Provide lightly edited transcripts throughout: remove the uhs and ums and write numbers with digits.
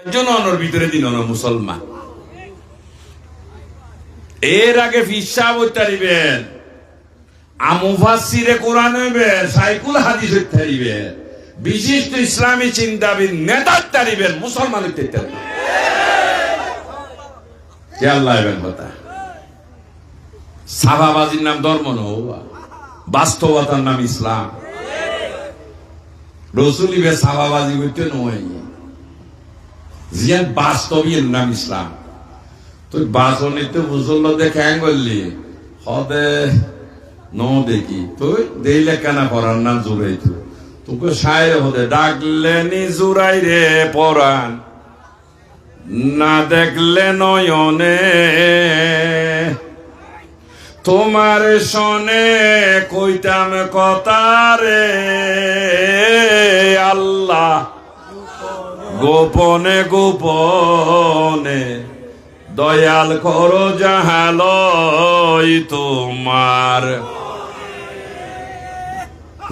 জনগণের ভিতরে দিন না মুসলমান এর আগে ফিসা বইতারিবেন আমুফাসসিরে কোরআন হইবেন সাইকুল হাদিস হইতারিবেন বিশিষ্ট ইসলামী চিন্তাবিদ নেতা তারিবেন মুসলমান হইতে তারিবেন কে আল্লাহ এবেন কথা সাবাবাজির নাম ধর্ম নৌবা বাস্তবতার নাম ইসলাম রসুলিবে সাবাবাজি হইতে নয় জিয়ান বাস্তবের নাম ইসলাম তুই বাসনিতে মুসল্ল দেখে করলি হদে ন দেখি তুই দেইলে কেনা পড়ার নাম জুড়াই তুই তোকে সায় হদে ডাকলে নি জুড়াই রে পরাণ না দেখলে নয়নে তোমার শোনে কইতাম কথা রে আল্লাহ গোপনে গোপনে দয়াল করো জাহালই তোমার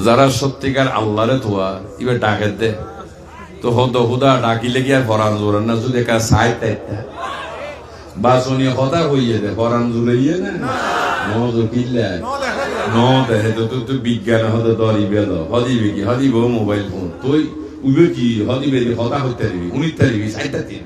যারা সত্যিকার আল্লাহরে তোয়া এবার ডাকে দে তো হতো হুদা ডাকিলে কি আর ফরান জোরান না যদি একা সাই তাইতা বাসনি হতা হইয়ে দে ফরান জুড়াইয়ে না নজো কিল্লা ন দেখে তো তুই বিজ্ঞান হতে দরিবে হদিবে কি হদিব মোবাইল ফোন তুই উবে কি হদিবে হতা হইতে দিবি 19 তারিখ 4 দিন